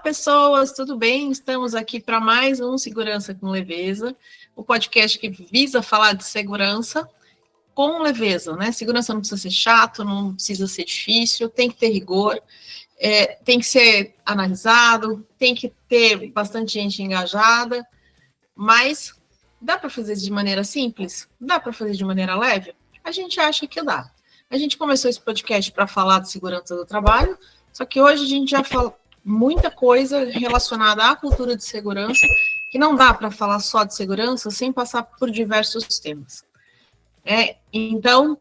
pessoas, tudo bem? Estamos aqui para mais um Segurança com Leveza, o podcast que visa falar de segurança com leveza, né? Segurança não precisa ser chato, não precisa ser difícil, tem que ter rigor, tem que ser analisado, tem que ter bastante gente engajada, mas dá para fazer de maneira simples? Dá para fazer de maneira leve? A gente acha que dá. A gente começou esse podcast para falar de segurança do trabalho, só que hoje a gente já fala muita coisa relacionada à cultura de segurança, que não dá para falar só de segurança sem passar por diversos temas. Então,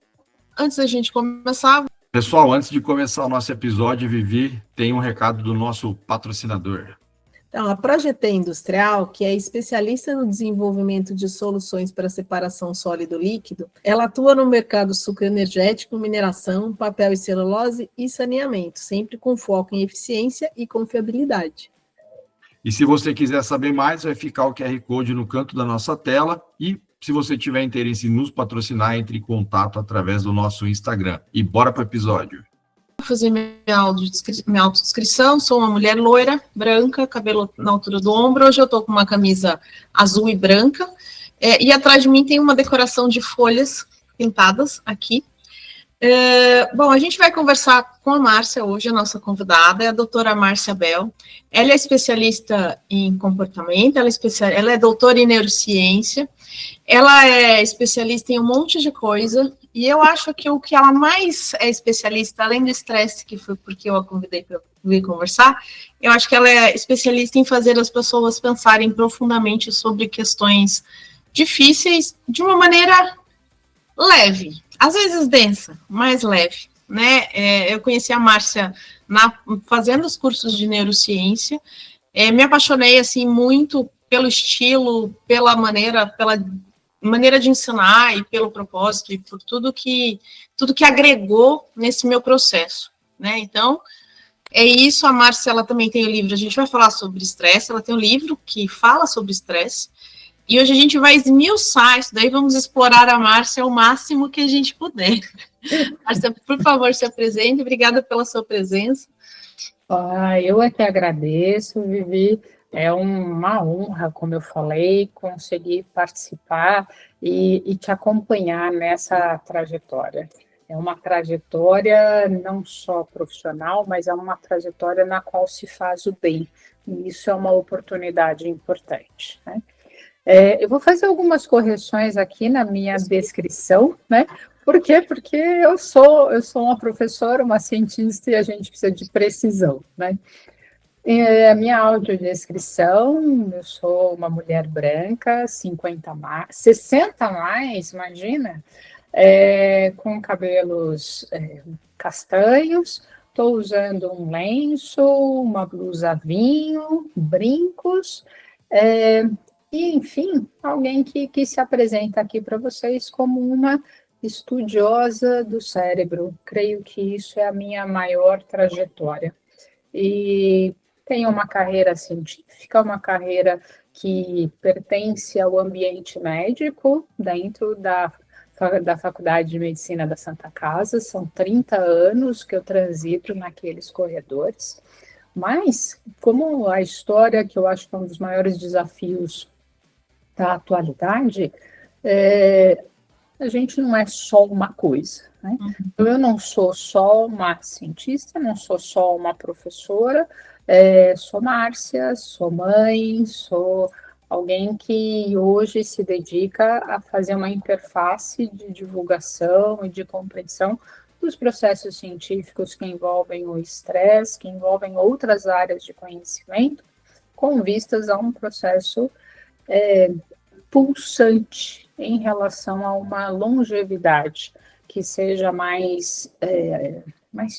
antes da gente começar... Pessoal, antes de começar o nosso episódio, Vivi, tem um recado do nosso patrocinador. Então, a Projeté Industrial, que é especialista no desenvolvimento de soluções para separação sólido-líquido, ela atua no mercado sucroenergético, mineração, papel e celulose e saneamento, sempre com foco em eficiência e confiabilidade. E se você quiser saber mais, vai ficar o QR Code no canto da nossa tela e se você tiver interesse em nos patrocinar, entre em contato através do nosso Instagram. E bora para o episódio. Vou fazer minha autodescrição. Sou uma mulher loira, branca, cabelo na altura do ombro. Hoje eu estou com uma camisa azul e branca. E atrás de mim tem uma decoração de folhas pintadas aqui. Bom, a gente vai conversar com a Márcia hoje, a nossa convidada, é a doutora Márcia Bel. Ela é especialista em comportamento, ela é doutora em neurociência, ela é especialista em um monte de coisa, e eu acho que o que ela mais é especialista, além do estresse, que foi porque eu a convidei para vir conversar, eu acho que ela é especialista em fazer as pessoas pensarem profundamente sobre questões difíceis de uma maneira leve, às vezes densa, mas leve, né? Eu conheci a Márcia fazendo os cursos de neurociência, me apaixonei, assim, muito pelo estilo, pela maneira de ensinar e pelo propósito e por tudo que agregou nesse meu processo, né? Então, é isso. A Márcia, ela também tem o livro, a gente vai falar sobre estresse, ela tem um livro que fala sobre estresse, e hoje a gente vai esmiuçar isso, daí vamos explorar a Márcia o máximo que a gente puder. Márcia, por favor, se apresente, obrigada pela sua presença. Eu é que agradeço, Vivi, é uma honra, como eu falei, conseguir participar e te acompanhar nessa trajetória. É uma trajetória não só profissional, mas é uma trajetória na qual se faz o bem, e isso é uma oportunidade importante, né? Eu vou fazer algumas correções aqui na minha descrição, né? Por quê? Porque eu sou uma professora, uma cientista, e a gente precisa de precisão, né? A minha audiodescrição, eu sou uma mulher branca, 60 mais, imagina, com cabelos castanhos, estou usando um lenço, uma blusa vinho, brincos, e, enfim, alguém que se apresenta aqui para vocês como uma estudiosa do cérebro. Creio que isso é a minha maior trajetória. E tenho uma carreira científica, uma carreira que pertence ao ambiente médico, dentro da Faculdade de Medicina da Santa Casa. São 30 anos que eu transito naqueles corredores. Mas, como a história, que eu acho que é um dos maiores desafios da atualidade, a gente não é só uma coisa, né? Então, eu não sou só uma cientista, não sou só uma professora, sou Márcia, sou mãe, sou alguém que hoje se dedica a fazer uma interface de divulgação e de compreensão dos processos científicos que envolvem o estresse, que envolvem outras áreas de conhecimento, com vistas a um processo pulsante em relação a uma longevidade que seja mais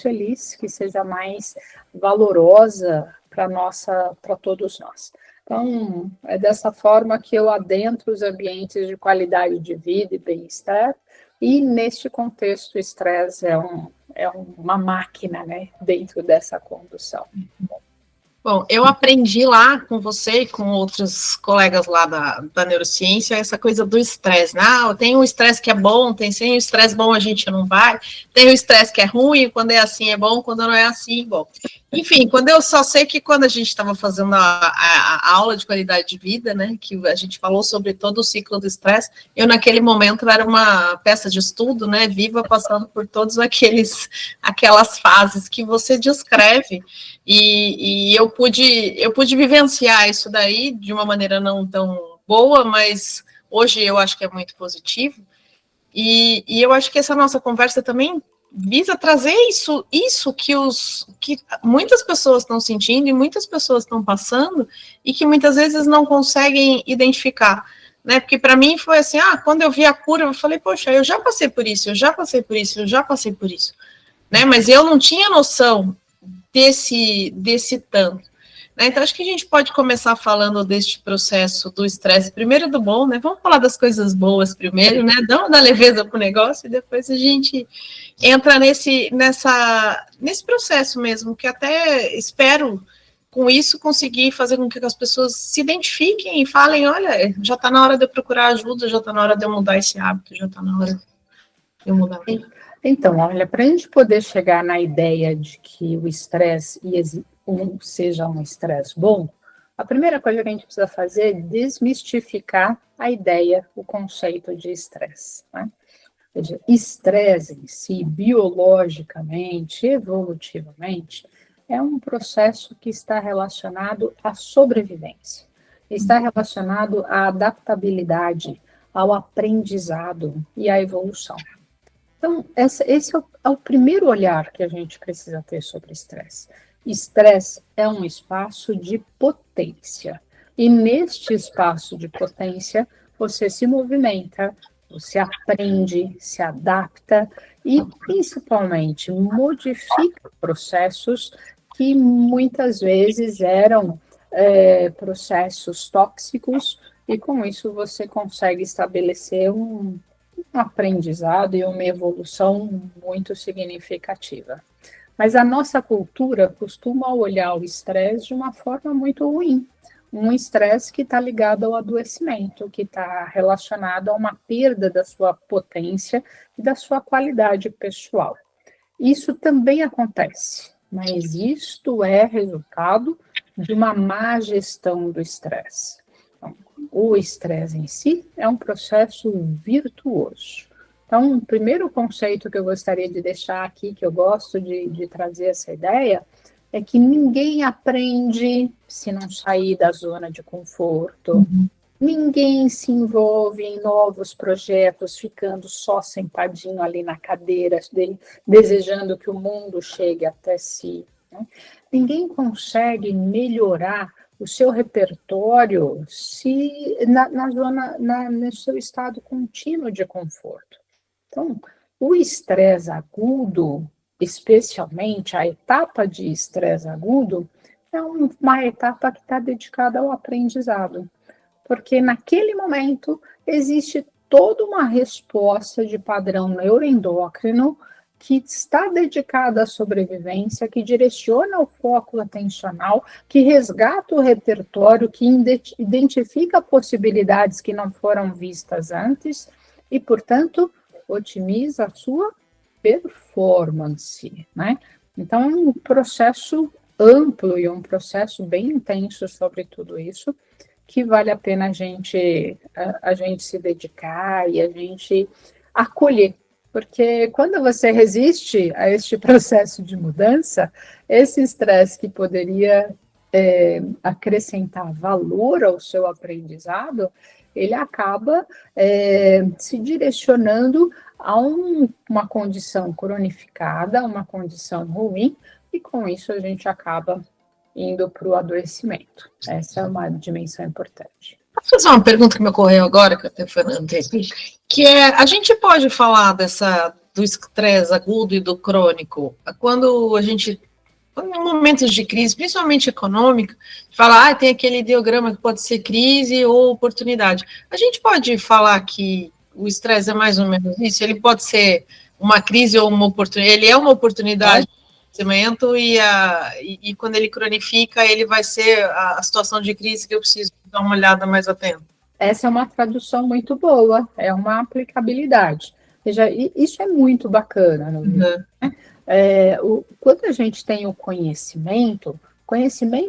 feliz, que seja mais valorosa para todos nós. Então, é dessa forma que eu adentro os ambientes de qualidade de vida e bem-estar, e neste contexto o estresse é uma máquina, né, dentro dessa condução. Bom, eu aprendi lá com você e com outros colegas lá da neurociência essa coisa do estresse, né? Tem o estresse que é bom, tem o estresse bom a gente não vai, tem o estresse que é ruim, quando é assim é bom, quando não é assim, bom. Enfim, eu só sei que quando a gente estava fazendo a aula de qualidade de vida, né, que a gente falou sobre todo o ciclo do estresse, eu naquele momento era uma peça de estudo, né, viva, passando por todas aquelas fases que você descreve, e eu pude vivenciar isso daí de uma maneira não tão boa, mas hoje eu acho que é muito positivo, e eu acho que essa nossa conversa também visa trazer isso que muitas pessoas estão sentindo e muitas pessoas estão passando e que muitas vezes não conseguem identificar, né? Porque para mim foi assim, quando eu vi a cura, eu falei, poxa, eu já passei por isso, eu já passei por isso, eu já passei por isso, né? Mas eu não tinha noção desse tanto. Então, acho que a gente pode começar falando deste processo do estresse, primeiro do bom, né? Vamos falar das coisas boas primeiro, né? Dá uma leveza para o negócio e depois a gente entra nesse processo mesmo, que até espero, com isso, conseguir fazer com que as pessoas se identifiquem e falem, olha, já está na hora de eu procurar ajuda, já está na hora de eu mudar esse hábito, já está na hora de eu mudar. Então, olha, para a gente poder chegar na ideia de que o estresse seja um estresse bom, a primeira coisa que a gente precisa fazer é desmistificar a ideia, o conceito de estresse, né? Ou seja, estresse em si, biologicamente, evolutivamente, é um processo que está relacionado à sobrevivência, está relacionado à adaptabilidade, ao aprendizado e à evolução. Então, esse é o primeiro olhar que a gente precisa ter sobre estresse. Estresse é um espaço de potência. E neste espaço de potência, você se movimenta, você aprende, se adapta e, principalmente, modifica processos que muitas vezes eram processos tóxicos e, com isso, você consegue estabelecer um aprendizado e uma evolução muito significativa. Mas a nossa cultura costuma olhar o estresse de uma forma muito ruim. Um estresse que está ligado ao adoecimento, que está relacionado a uma perda da sua potência e da sua qualidade pessoal. Isso também acontece, mas isto é resultado de uma má gestão do estresse. Então, o estresse em si é um processo virtuoso. Então, o primeiro conceito que eu gostaria de deixar aqui, que eu gosto de trazer essa ideia, é que ninguém aprende se não sair da zona de conforto, ninguém se envolve em novos projetos ficando só sentadinho ali na cadeira, desejando que o mundo chegue até si, né? Ninguém consegue melhorar o seu repertório se no seu estado contínuo de conforto. Então, o estresse agudo, especialmente a etapa de estresse agudo, é uma etapa que está dedicada ao aprendizado, porque naquele momento existe toda uma resposta de padrão neuroendócrino que está dedicada à sobrevivência, que direciona o foco atencional, que resgata o repertório, que identifica possibilidades que não foram vistas antes e, portanto, otimiza a sua performance, né? Então, é um processo amplo e um processo bem intenso sobre tudo isso, que vale a pena a gente se dedicar e a gente acolher, porque quando você resiste a este processo de mudança, esse estresse que poderia acrescentar valor ao seu aprendizado, ele acaba se direcionando a uma condição cronificada, uma condição ruim, e com isso a gente acaba indo para o adoecimento. Essa é uma dimensão importante. Posso fazer uma pergunta que me ocorreu agora, que eu até falando, que a gente pode falar do estresse agudo e do crônico, quando em momentos de crise, principalmente econômica, fala, tem aquele ideograma que pode ser crise ou oportunidade. A gente pode falar que o estresse é mais ou menos isso? Ele pode ser uma crise ou uma oportunidade? Ele é uma oportunidade de crescimento e quando ele cronifica, ele vai ser a situação de crise que eu preciso dar uma olhada mais atenta. Essa é uma tradução muito boa, é uma aplicabilidade. Veja, isso é muito bacana, né? Quando a gente tem o conhecimento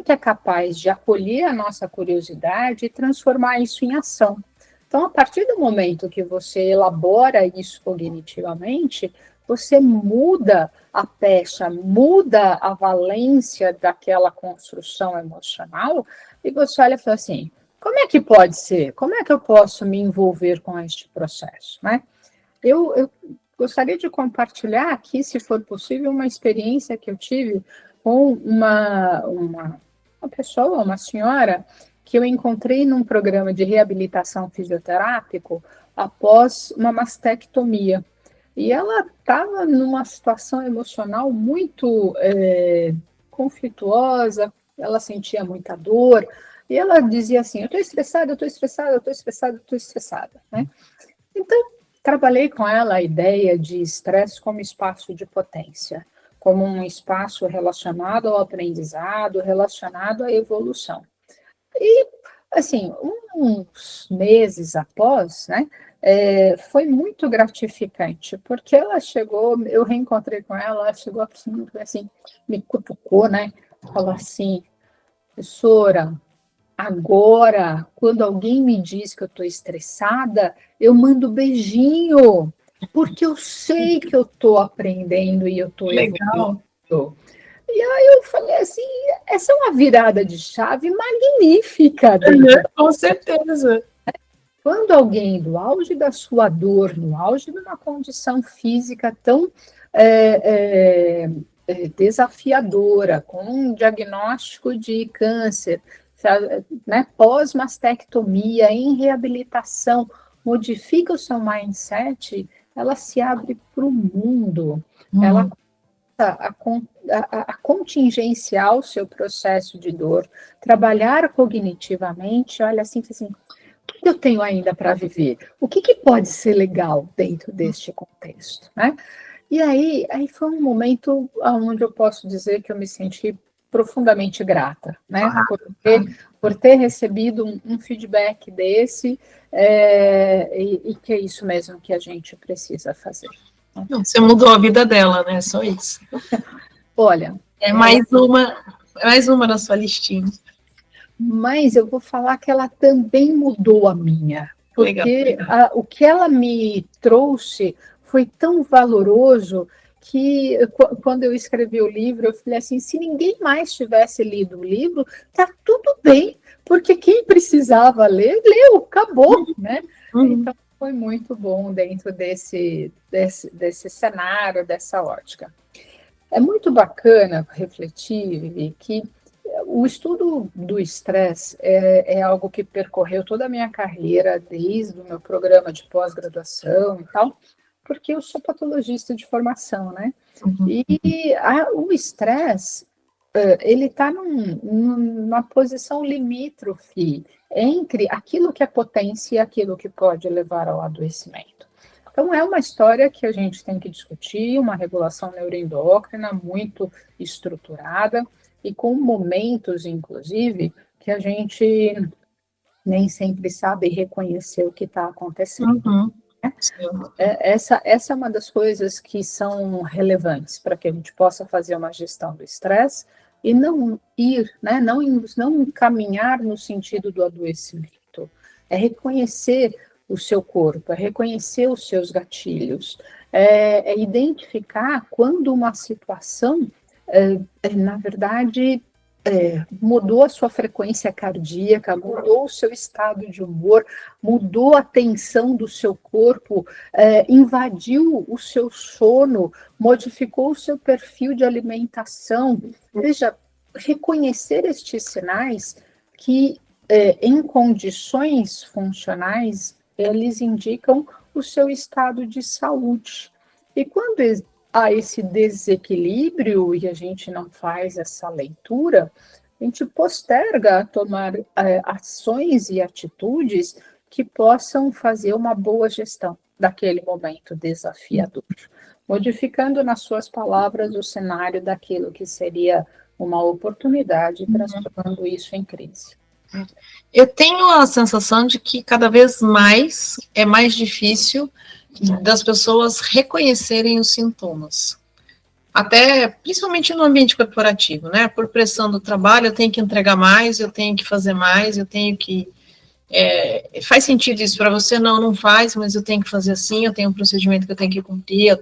é capaz de acolher a nossa curiosidade e transformar isso em ação. Então, a partir do momento que você elabora isso cognitivamente, você muda a pecha, muda a valência daquela construção emocional, e você olha e fala assim, como é que pode ser? Como é que eu posso me envolver com este processo, né? Eu gostaria de compartilhar aqui, se for possível, uma experiência que eu tive com uma pessoa, uma senhora, que eu encontrei num programa de reabilitação fisioterápico após uma mastectomia. E ela estava numa situação emocional muito conflituosa, ela sentia muita dor, e ela dizia assim, eu estou estressada, eu estou estressada, eu estou estressada, eu estou estressada, né? Então, trabalhei com ela a ideia de estresse como espaço de potência, como um espaço relacionado ao aprendizado, relacionado à evolução. E, assim, uns meses após, né, foi muito gratificante, porque ela chegou, eu reencontrei com ela chegou assim, me cutucou, né, falou assim, professora, agora, quando alguém me diz que eu estou estressada, eu mando beijinho, porque eu sei que eu estou aprendendo e eu estou evoluindo. E aí eu falei assim, essa é uma virada de chave magnífica. Com certeza. Quando alguém, do auge da sua dor, no auge de uma condição física tão desafiadora, com um diagnóstico de câncer, né, pós-mastectomia, em reabilitação, modifica o seu mindset, ela se abre para o mundo, ela a contingenciar o seu processo de dor, trabalhar cognitivamente, olha assim, o que eu tenho ainda para viver? O que pode ser legal dentro deste contexto, né? E aí foi um momento onde eu posso dizer que eu me senti profundamente grata, né? Por ter recebido um feedback desse, e que é isso mesmo que a gente precisa fazer. Você mudou a vida dela, né? Só isso. Olha, mais uma na sua listinha. Mas eu vou falar que ela também mudou a minha, porque o que ela me trouxe foi tão valoroso que quando eu escrevi o livro, eu falei assim, se ninguém mais tivesse lido o livro, tá tudo bem, porque quem precisava ler, leu, acabou, né? Então, foi muito bom dentro desse cenário, dessa ótica. É muito bacana refletir, Vivi, que o estudo do estresse é algo que percorreu toda a minha carreira, desde o meu programa de pós-graduação e tal, porque eu sou patologista de formação, né? E o estresse, ele está numa posição limítrofe entre aquilo que é potência e aquilo que pode levar ao adoecimento. Então, é uma história que a gente tem que discutir, uma regulação neuroendócrina muito estruturada e com momentos, inclusive, que a gente nem sempre sabe reconhecer o que está acontecendo. Essa é uma das coisas que são relevantes para que a gente possa fazer uma gestão do estresse e não ir, né, não caminhar no sentido do adoecimento. É reconhecer o seu corpo, é reconhecer os seus gatilhos, é identificar quando uma situação, na verdade, mudou a sua frequência cardíaca, mudou o seu estado de humor, mudou a tensão do seu corpo, invadiu o seu sono, modificou o seu perfil de alimentação. Veja, reconhecer estes sinais que, em condições funcionais, eles indicam o seu estado de saúde. E quando há esse desequilíbrio e a gente não faz essa leitura, a gente posterga a tomar ações e atitudes que possam fazer uma boa gestão daquele momento desafiador, modificando, nas suas palavras, o cenário daquilo que seria uma oportunidade, transformando isso em crise. Eu tenho a sensação de que cada vez mais é mais difícil das pessoas reconhecerem os sintomas. Até, principalmente no ambiente corporativo, né? Por pressão do trabalho, eu tenho que entregar mais, eu tenho que fazer mais, eu tenho que... faz sentido isso para você? Não, não faz, mas eu tenho que fazer assim, eu tenho um procedimento que eu tenho que cumprir,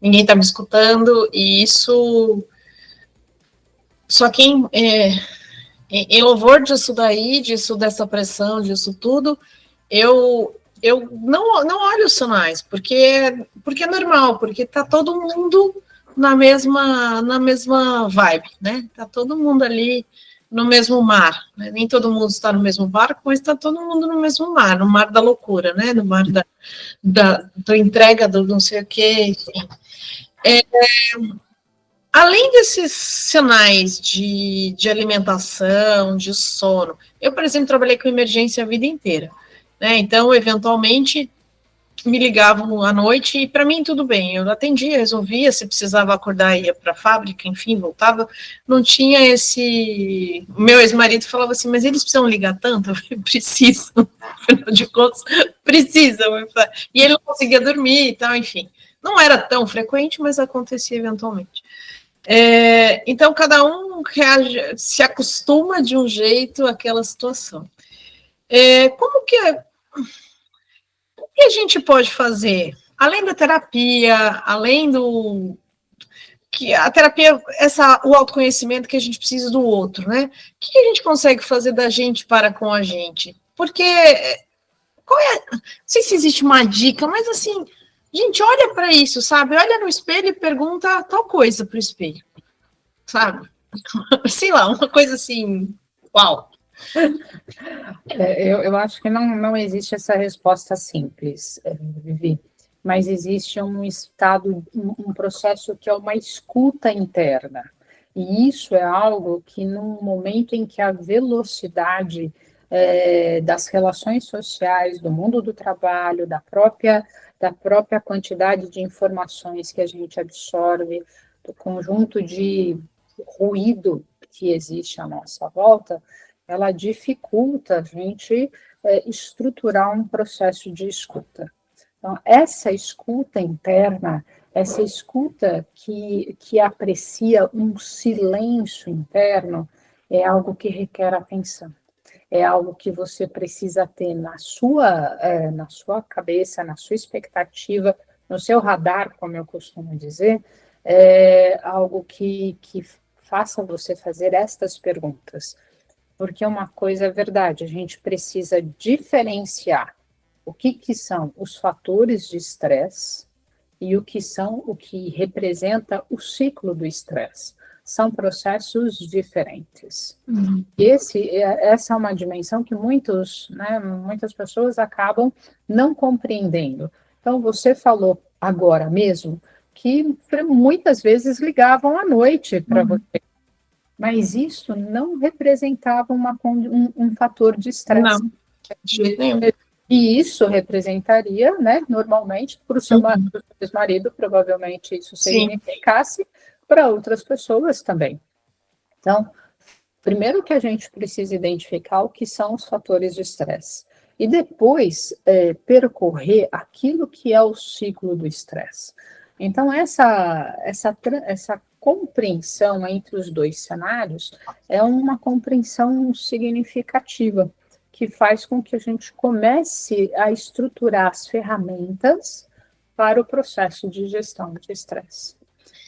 ninguém está me escutando, e isso... Só quem... em louvor disso daí, dessa pressão, disso tudo, eu não olho os sinais, porque é normal, porque está todo mundo na mesma vibe, né? Tá todo mundo ali no mesmo mar, né? Nem todo mundo está no mesmo barco, mas está todo mundo no mesmo mar, no mar da loucura, né? No mar da entrega, do não sei o quê, enfim. Além desses sinais de alimentação, de sono, eu, por exemplo, trabalhei com emergência a vida inteira, né? Então, eventualmente, me ligavam à noite e para mim tudo bem, eu atendia, resolvia, se precisava acordar ia para a fábrica, enfim, voltava, não tinha esse... Meu ex-marido falava assim, mas eles precisam ligar tanto? Eu falei, precisam, afinal de contas, precisam, e ele não conseguia dormir e tal, enfim, não era tão frequente, mas acontecia eventualmente. Então, cada um reage, se acostuma de um jeito àquela situação. Como que o que a gente pode fazer? Além da terapia, além do... que a terapia, o autoconhecimento que a gente precisa do outro, né? O que a gente consegue fazer da gente para com a gente? Porque, não sei se existe uma dica, mas assim, gente, olha para isso, sabe? Olha no espelho e pergunta tal coisa para o espelho, sabe? Sei lá, uma coisa assim, uau. Eu acho que não existe essa resposta simples, Vivi, mas existe um estado, um processo que é uma escuta interna. E isso é algo que, num momento em que a velocidade das relações sociais, do mundo do trabalho, da própria quantidade de informações que a gente absorve, do conjunto de ruído que existe à nossa volta, ela dificulta a gente estruturar um processo de escuta. Então, essa escuta interna, essa escuta que aprecia um silêncio interno, é algo que requer atenção. É algo que você precisa ter na sua cabeça, na sua expectativa, no seu radar, como eu costumo dizer, algo que faça você fazer estas perguntas. Porque uma coisa é verdade, a gente precisa diferenciar o que são os fatores de estresse e o que representa o ciclo do estresse. São processos diferentes. Uhum. Essa é uma dimensão que muitas pessoas acabam não compreendendo. Então, você falou agora mesmo que muitas vezes ligavam à noite para você. Mas isso não representava um fator de estresse. Não, de jeito nenhum. E isso representaria, né, normalmente, para o seu marido, provavelmente isso significasse para outras pessoas também. Então, primeiro que a gente precisa identificar o que são os fatores de estresse. E depois percorrer aquilo que é o ciclo do estresse. Então, essa compreensão entre os dois cenários é uma compreensão significativa, que faz com que a gente comece a estruturar as ferramentas para o processo de gestão de estresse.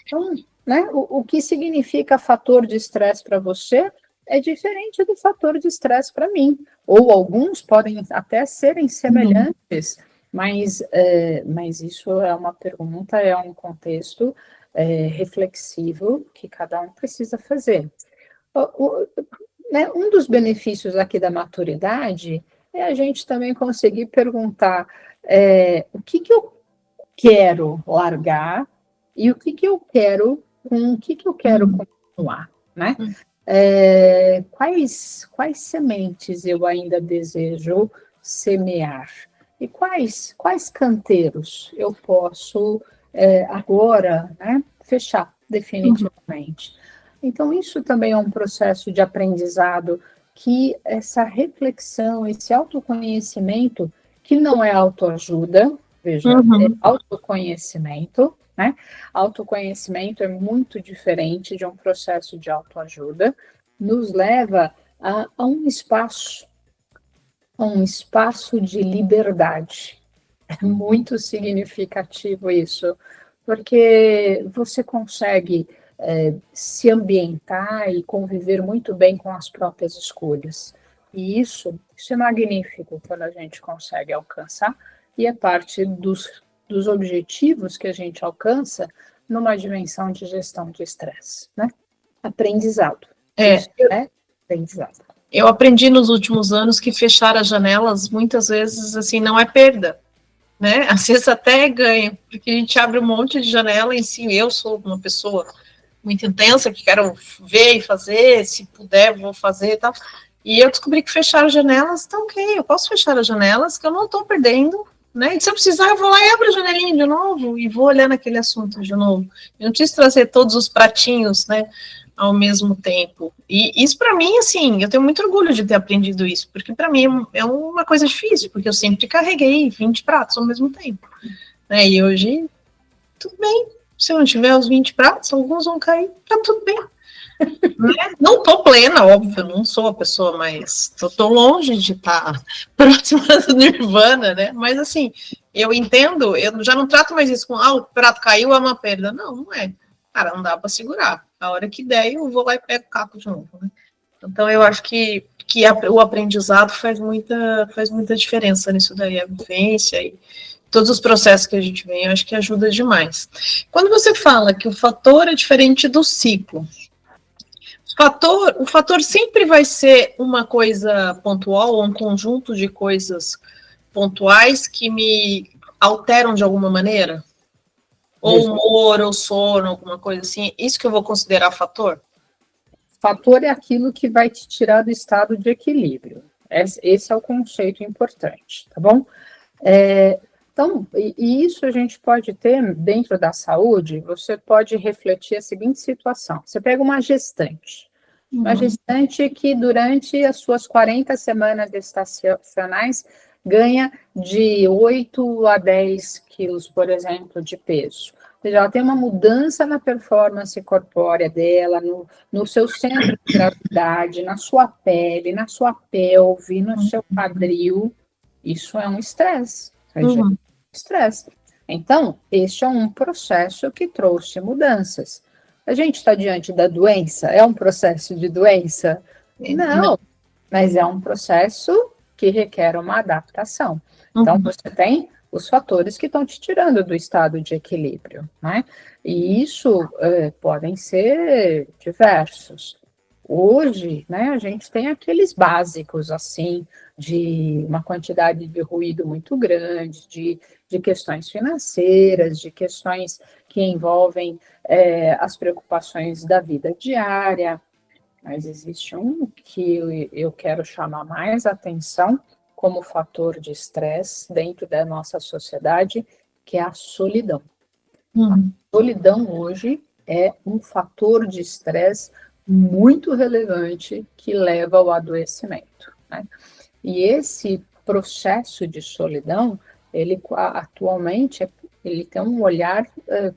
Então, né, o que significa fator de estresse para você é diferente do fator de estresse para mim, ou alguns podem até serem semelhantes, mas isso é uma pergunta, é um contexto reflexivo que cada um precisa fazer. Um dos benefícios aqui da maturidade é a gente também conseguir perguntar o que eu quero largar e o que eu quero continuar, né? Quais sementes eu ainda desejo semear? E quais canteiros eu posso agora, né, fechar definitivamente? Então, isso também é um processo de aprendizado que essa reflexão, esse autoconhecimento, que não é autoajuda, Veja, é autoconhecimento, né? Autoconhecimento é muito diferente de um processo de autoajuda, nos leva a um espaço de liberdade. É muito significativo isso, porque você consegue se ambientar e conviver muito bem com as próprias escolhas. E isso é magnífico quando a gente consegue alcançar, e é parte dos objetivos que a gente alcança numa dimensão de gestão de estresse, né? Aprendizado. Isso é aprendizado. Eu aprendi nos últimos anos que fechar as janelas, muitas vezes, assim, não é perda, né? Às vezes até é ganho, porque a gente abre um monte de janela em si. Eu sou uma pessoa muito intensa, que quero ver e fazer, se puder, vou fazer e tal. E eu descobri que fechar as janelas, tá ok, eu posso fechar as janelas, que eu não estou perdendo, né? E se eu precisar, eu vou lá e abro a janelinha de novo, e vou olhar naquele assunto de novo. Eu não preciso trazer todos os pratinhos, né, ao mesmo tempo. E isso, para mim, assim, eu tenho muito orgulho de ter aprendido isso, porque para mim é uma coisa difícil, porque eu sempre carreguei 20 pratos ao mesmo tempo, né? E hoje, tudo bem. Se eu não tiver os 20 pratos, alguns vão cair, tá tudo bem. Né? Não tô plena, óbvio, não sou a pessoa mais... Tô longe de estar próxima do Nirvana, né? Mas, assim, eu entendo, eu já não trato mais isso com, o prato caiu, é uma perda. Não, não é. Cara, não dá para segurar. A hora que der, eu vou lá e pego o caco de novo, né? Então, eu acho que o aprendizado faz muita diferença nisso daí, a vivência e todos os processos que a gente vem, eu acho que ajuda demais. Quando você fala que o fator é diferente do ciclo, o fator sempre vai ser uma coisa pontual, ou um conjunto de coisas pontuais que me alteram de alguma maneira? Ou humor, ou sono, alguma coisa assim? Isso que eu vou considerar fator? Fator é aquilo que vai te tirar do estado de equilíbrio. Esse é o conceito importante, tá bom? Então, e isso a gente pode ter dentro da saúde, você pode refletir a seguinte situação. Você pega uma gestante que durante as suas 40 semanas gestacionais ganha de 8 a 10 quilos, por exemplo, de peso. Ou seja, ela tem uma mudança na performance corpórea dela, no seu centro de gravidade, na sua pele, na sua pelve, no seu quadril. Isso é um estresse. Estresse. Então, este é um processo que trouxe mudanças. A gente está diante da doença? É um processo de doença? Não, mas é um processo que requer uma adaptação. Então, você tem os fatores que estão te tirando do estado de equilíbrio, né? E isso podem ser diversos. Hoje, né, a gente tem aqueles básicos, assim, de uma quantidade de ruído muito grande, de questões financeiras, de questões que envolvem as preocupações da vida diária, mas existe um que eu quero chamar mais atenção como fator de estresse dentro da nossa sociedade, que é a solidão. A solidão hoje é um fator de estresse muito relevante que leva ao adoecimento, né? E esse processo de solidão, ele atualmente ele tem um olhar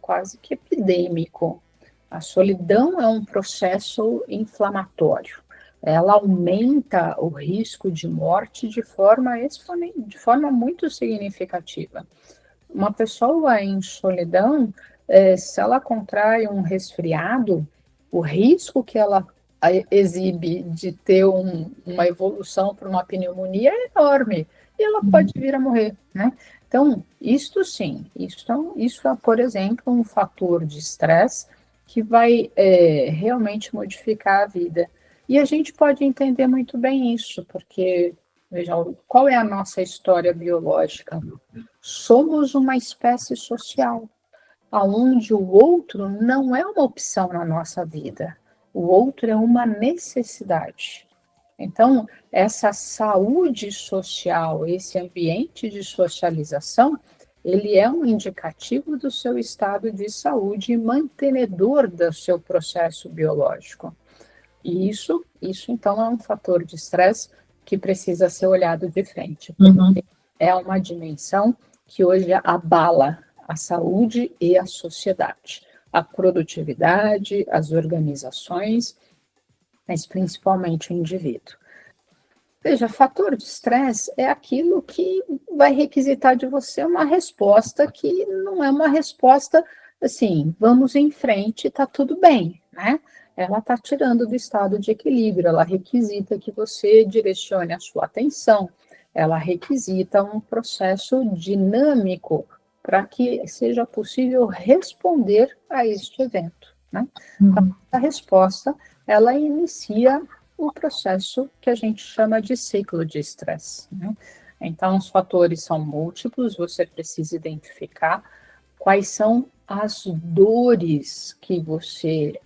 quase que epidêmico. A solidão é um processo inflamatório. Ela aumenta o risco de morte de forma muito significativa. Uma pessoa em solidão, se ela contrai um resfriado, o risco que ela exibe de ter uma evolução para uma pneumonia é enorme, e ela pode vir a morrer, né? Então, isto sim, isso é, por exemplo, um fator de estresse que vai realmente modificar a vida. E a gente pode entender muito bem isso, porque, veja, qual é a nossa história biológica? Somos uma espécie social, onde o outro não é uma opção na nossa vida, o outro é uma necessidade. Então, essa saúde social, esse ambiente de socialização, ele é um indicativo do seu estado de saúde e mantenedor do seu processo biológico. E isso então, é um fator de estresse que precisa ser olhado de frente, porque é uma dimensão que hoje abala a saúde e a sociedade, a produtividade, as organizações, mas principalmente o indivíduo. Veja, fator de estresse é aquilo que vai requisitar de você uma resposta que não é uma resposta assim, vamos em frente, está tudo bem, né? Ela está tirando do estado de equilíbrio, ela requisita que você direcione a sua atenção, ela requisita um processo dinâmico para que seja possível responder a este evento, né? Então, a resposta, ela inicia o processo que a gente chama de ciclo de estresse, né? Então, os fatores são múltiplos, você precisa identificar quais são as dores que você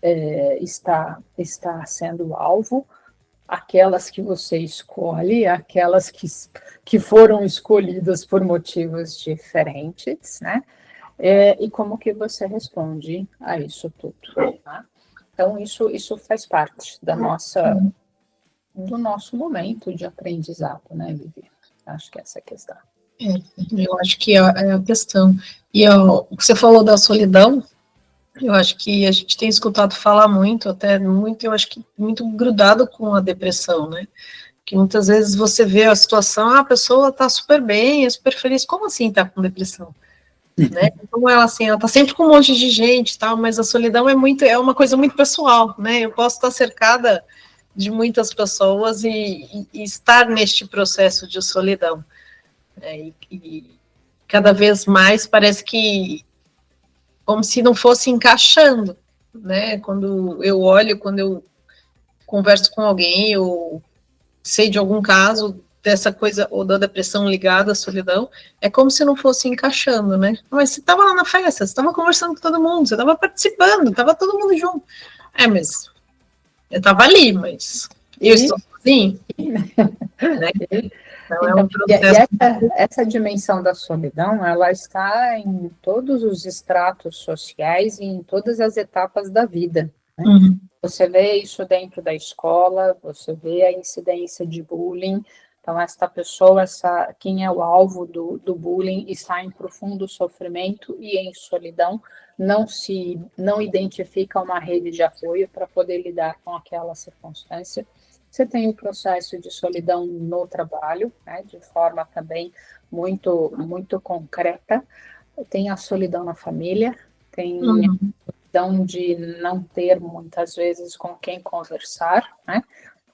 está sendo alvo, aquelas que você escolhe, aquelas que foram escolhidas por motivos diferentes, né? E como que você responde a isso tudo, tá? Então, isso faz parte do nosso momento de aprendizado, né, Vivi? Acho que essa é a questão. Eu acho que é a questão. E o que você falou da solidão, eu acho que a gente tem escutado falar muito, eu acho que muito grudado com a depressão, né? Que muitas vezes você vê a situação, a pessoa tá super bem, é super feliz, como assim tá com depressão? Né? Como ela assim, ela tá sempre com um monte de gente, tal, mas a solidão é uma coisa muito pessoal, né? Eu posso estar cercada de muitas pessoas e estar neste processo de solidão. E cada vez mais parece que como se não fosse encaixando, né? Quando eu converso com alguém, eu sei de algum caso dessa coisa, ou da depressão ligada à solidão, é como se não fosse encaixando, né? Mas você estava lá na festa, você estava conversando com todo mundo, você estava participando, estava todo mundo junto. Mas eu estava ali, mas eu estou sozinho, né? Então, é um processo... essa dimensão da solidão, ela está em todos os estratos sociais e em todas as etapas da vida, né? Uhum. Você vê isso dentro da escola, você vê a incidência de bullying. Então, esta pessoa, quem é o alvo do bullying, está em profundo sofrimento e em solidão, não identifica uma rede de apoio para poder lidar com aquela circunstância. Você tem o processo de solidão no trabalho, né, de forma também muito, muito concreta. Tem a solidão na família, tem a solidão de não ter, muitas vezes, com quem conversar, né?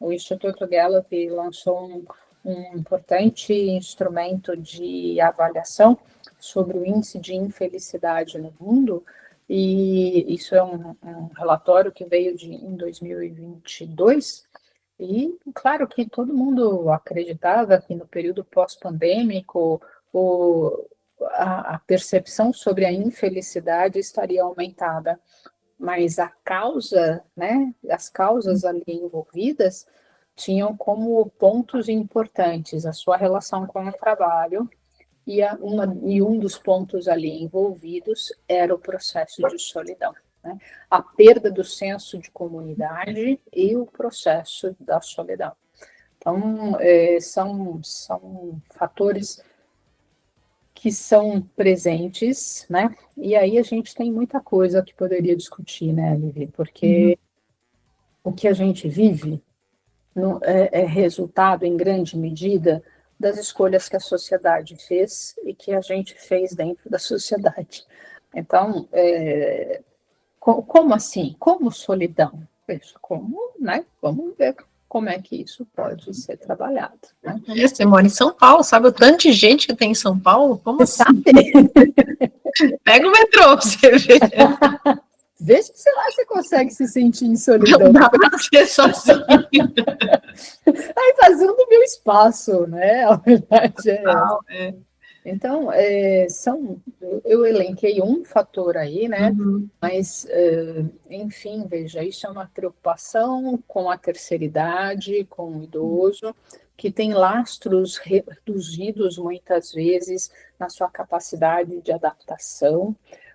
O Instituto Gallup lançou um importante instrumento de avaliação sobre o índice de infelicidade no mundo, e isso é um relatório que veio em 2022, e claro que todo mundo acreditava que no período pós-pandêmico a percepção sobre a infelicidade estaria aumentada, mas a causa, né, as causas ali envolvidas tinham como pontos importantes a sua relação com o trabalho, e um dos pontos ali envolvidos era o processo de solidão, né? A perda do senso de comunidade e o processo da solidão. Então, são fatores que são presentes, né? E aí a gente tem muita coisa que poderia discutir, né, Vivi? Porque o que a gente vive é resultado, em grande medida, das escolhas que a sociedade fez e que a gente fez dentro da sociedade. Então, como assim? Como solidão? Como, né? Vamos ver como é que isso pode ser trabalhado, né? Você mora em São Paulo, sabe o tanto de gente que tem em São Paulo? Como assim? Pega o metrô pra você ver. Veja se lá você consegue se sentir em solidão. Não dá pra ser sozinho. Aí fazendo o meu espaço, né? A verdade é essa. Então, eu elenquei um fator aí, né? Mas, enfim, veja, isso é uma preocupação com a terceira idade, com o idoso, que tem lastros reduzidos muitas vezes na sua capacidade de adaptação,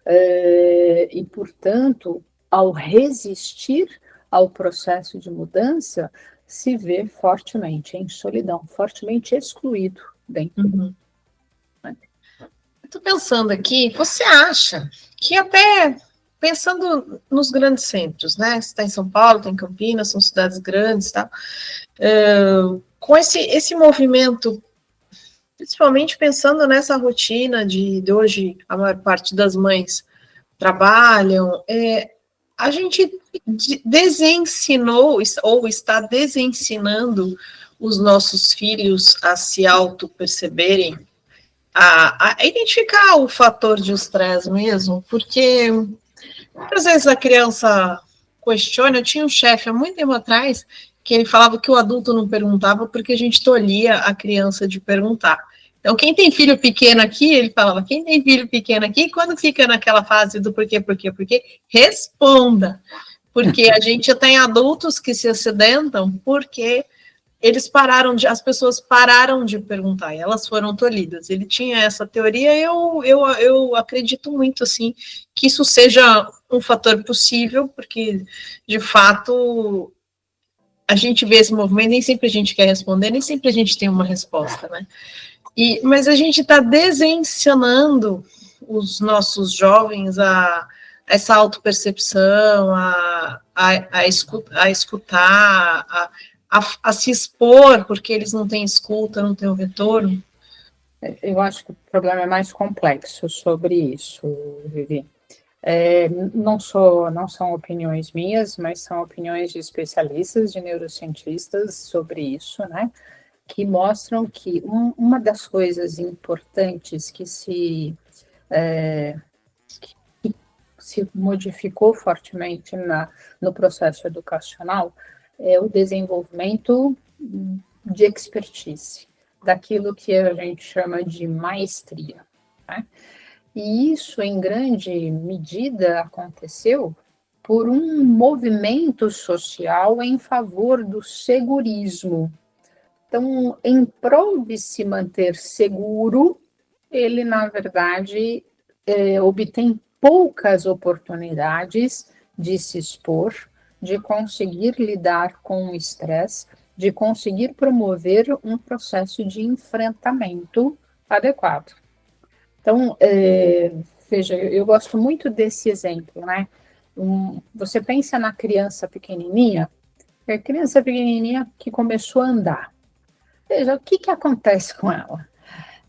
e, portanto, ao resistir ao processo de mudança, se vê fortemente em solidão, fortemente excluído dentro Estou pensando aqui, você acha que até pensando nos grandes centros, né? Você está em São Paulo, está em Campinas, são cidades grandes, tá? Com esse movimento, principalmente pensando nessa rotina de hoje, a maior parte das mães trabalham, a gente desensinou ou está desensinando os nossos filhos a se auto-perceberem, a identificar o fator de estresse mesmo, porque muitas vezes a criança questiona. Eu tinha um chefe há muito tempo atrás que ele falava que o adulto não perguntava porque a gente tolhia a criança de perguntar. Então, quem tem filho pequeno aqui, ele falava, quem tem filho pequeno aqui, quando fica naquela fase do porquê, responda. Porque a gente tem adultos que se acidentam porque as pessoas pararam de perguntar, e elas foram tolhidas. Ele tinha essa teoria, eu acredito muito, assim, que isso seja um fator possível, porque, de fato, a gente vê esse movimento, nem sempre a gente quer responder, nem sempre a gente tem uma resposta, né? Mas a gente está desensinando os nossos jovens a essa autopercepção, a escutar, a se expor, porque eles não têm escuta, não têm o retorno. Eu acho que o problema é mais complexo sobre isso, Vivi. Não são opiniões minhas, mas são opiniões de especialistas, de neurocientistas sobre isso, né? Que mostram que uma das coisas importantes que se modificou fortemente no processo educacional é o desenvolvimento de expertise, daquilo que a gente chama de maestria, né? E isso, em grande medida, aconteceu por um movimento social em favor do segurismo. Então, em prol de se manter seguro, ele, na verdade, obtém poucas oportunidades de se expor, de conseguir lidar com o estresse, de conseguir promover um processo de enfrentamento adequado. Então, veja, eu gosto muito desse exemplo, né? Você pensa na criança pequenininha, a criança pequenininha que começou a andar. Veja, o que acontece com ela?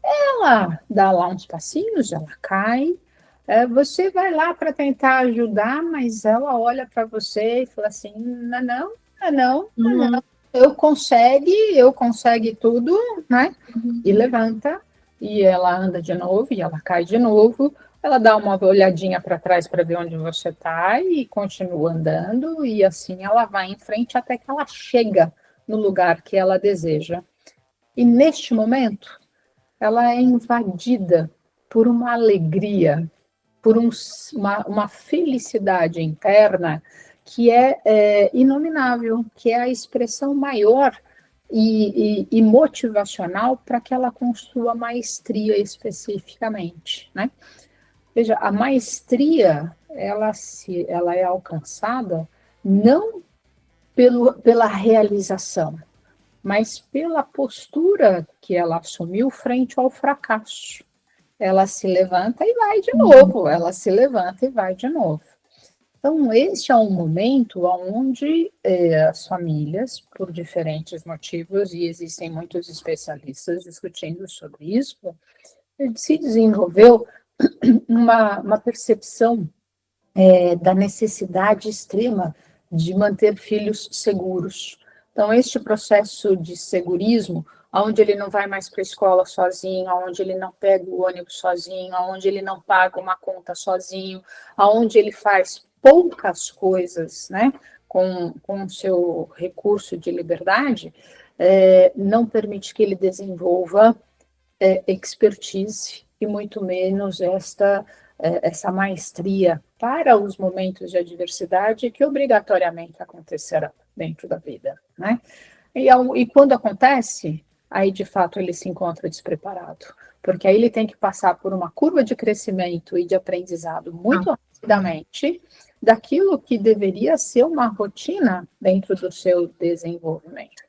Ela dá lá uns passinhos, ela cai, você vai lá para tentar ajudar, mas ela olha para você e fala assim, não, eu consigo tudo, né? E levanta, e ela anda de novo, e ela cai de novo, ela dá uma olhadinha para trás para ver onde você está e continua andando, e assim ela vai em frente até que ela chega no lugar que ela deseja. E neste momento, ela é invadida por uma alegria, por uma felicidade interna que é inominável, que é a expressão maior e motivacional para que ela construa maestria especificamente, né? Veja, a maestria, ela é alcançada não pela realização, mas pela postura que ela assumiu frente ao fracasso. Ela se levanta e vai de novo, ela se levanta e vai de novo. Então, esse é um momento onde as famílias, por diferentes motivos, e existem muitos especialistas discutindo sobre isso, se desenvolveu uma percepção da necessidade extrema de manter filhos seguros. Então, este processo de segurismo, onde ele não vai mais para a escola sozinho, onde ele não pega o ônibus sozinho, onde ele não paga uma conta sozinho, onde ele faz poucas coisas, né, com o seu recurso de liberdade, não permite que ele desenvolva expertise e muito menos essa maestria para os momentos de adversidade que obrigatoriamente acontecerá dentro da vida, né? E quando acontece, aí de fato ele se encontra despreparado, porque aí ele tem que passar por uma curva de crescimento e de aprendizado muito rapidamente daquilo que deveria ser uma rotina dentro do seu desenvolvimento.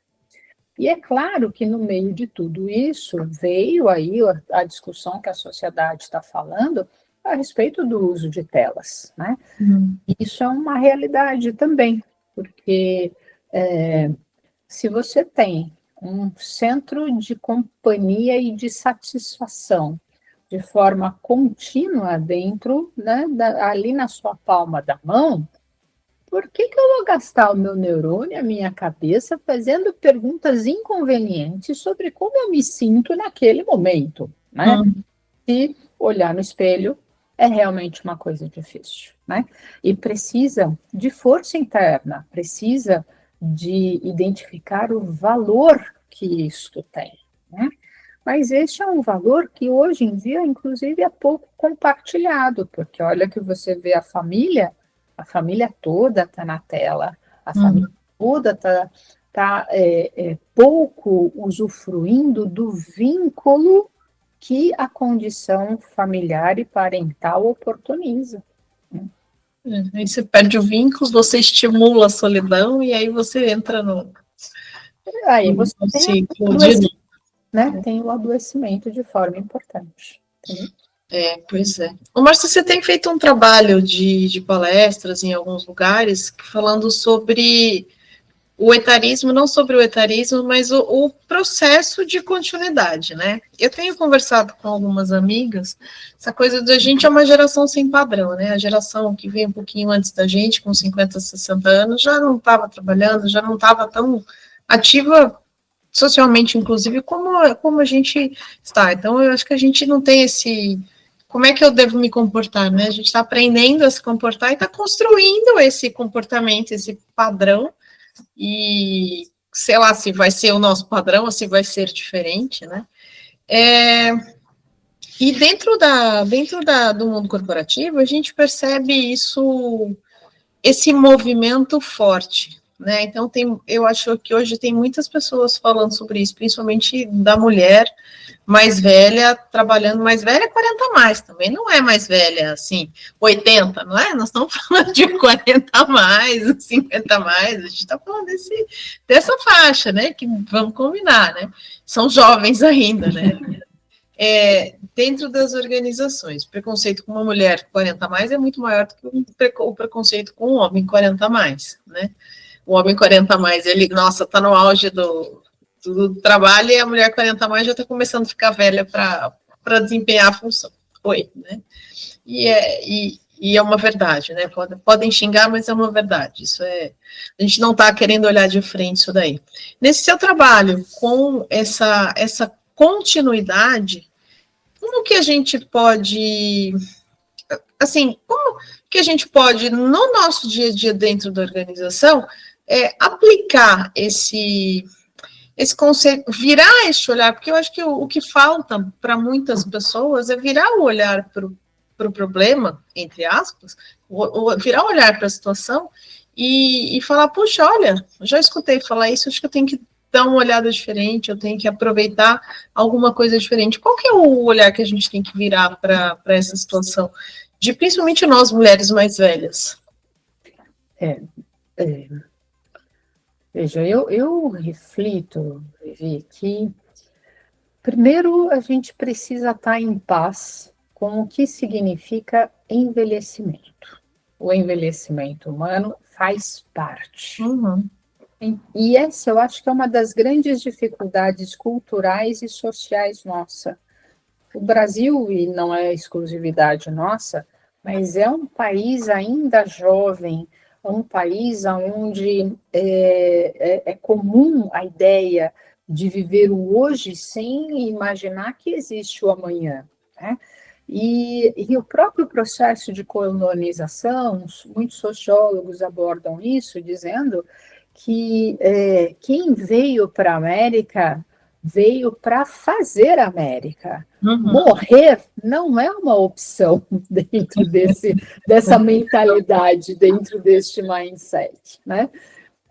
E é claro que no meio de tudo isso veio aí a discussão que a sociedade está falando a respeito do uso de telas, né? Isso é uma realidade também, porque se você tem um centro de companhia e de satisfação de forma contínua dentro, né, ali na sua palma da mão, por que eu vou gastar o meu neurônio, a minha cabeça, fazendo perguntas inconvenientes sobre como eu me sinto naquele momento, né? Se olhar no espelho é realmente uma coisa difícil, né? E precisa de força interna, precisa de identificar o valor que isto tem, né? Mas este é um valor que hoje em dia, inclusive, é pouco compartilhado, porque olha que você vê a família toda está na tela, a família toda está pouco usufruindo do vínculo que a condição familiar e parental oportuniza. Aí você perde o vínculo, você estimula a solidão e aí você entra no... Aí você tem o adoecimento de forma importante. Entendeu? Pois é. Ô, Márcia, você tem feito um trabalho de palestras em alguns lugares falando sobre o etarismo, não sobre o etarismo, mas o processo de continuidade, né? Eu tenho conversado com algumas amigas, essa coisa da gente é uma geração sem padrão, né? A geração que veio um pouquinho antes da gente, com 50, 60 anos, já não estava trabalhando, já não estava tão ativa socialmente, inclusive, como a gente está. Então, eu acho que a gente não tem esse... Como é que eu devo me comportar, né? A gente está aprendendo a se comportar e está construindo esse comportamento, esse padrão, e sei lá se vai ser o nosso padrão ou se vai ser diferente, né? E dentro do mundo corporativo, a gente percebe esse movimento forte, né? Então, eu acho que hoje tem muitas pessoas falando sobre isso, principalmente da mulher mais velha, trabalhando mais velha, 40 a mais, também não é mais velha, assim, 80, não é? Nós estamos falando de 40 a mais, 50 a mais, a gente está falando dessa faixa, né, que vamos combinar, né, são jovens ainda, né, dentro das organizações, o preconceito com uma mulher 40 a mais é muito maior do que o preconceito com um homem 40 a mais, né, o homem 40 a mais, ele, nossa, está no auge do trabalho, e a mulher 40 a mais já está começando a ficar velha para desempenhar a função. Né? E é uma verdade, né? Podem xingar, mas é uma verdade. A gente não está querendo olhar de frente isso daí. Nesse seu trabalho, com essa continuidade, como que a gente pode... Assim, como que a gente pode, no nosso dia a dia dentro da organização, aplicar esse conceito, virar este olhar, porque eu acho que o que falta para muitas pessoas é virar o olhar para o problema, entre aspas, virar o olhar para a situação e falar, puxa, olha, já escutei falar isso, acho que eu tenho que dar uma olhada diferente, eu tenho que aproveitar alguma coisa diferente. Qual que é o olhar que a gente tem que virar para essa situação, de principalmente nós, mulheres mais velhas? Veja, eu reflito, Vivi, que primeiro a gente precisa estar em paz com o que significa envelhecimento. O envelhecimento humano faz parte. E essa eu acho que é uma das grandes dificuldades culturais e sociais nossa. O Brasil, e não é exclusividade nossa, mas é um país ainda jovem, um país onde é comum a ideia de viver o hoje sem imaginar que existe o amanhã, né? E o próprio processo de colonização, muitos sociólogos abordam isso, dizendo que quem veio para a América veio para fazer América. Morrer não é uma opção dentro dessa mentalidade, dentro deste mindset, né?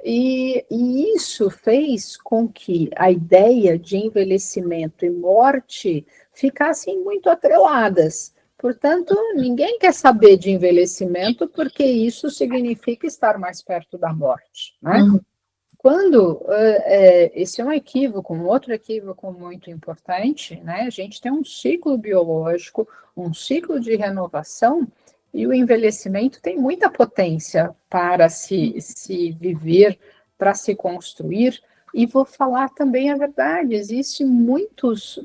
E isso fez com que a ideia de envelhecimento e morte ficassem muito atreladas. Portanto, ninguém quer saber de envelhecimento, porque isso significa estar mais perto da morte, né? Quando esse é um equívoco, um outro equívoco muito importante, né? A gente tem um ciclo biológico, um ciclo de renovação, e o envelhecimento tem muita potência para se viver, para se construir. E vou falar também a verdade, existem muitos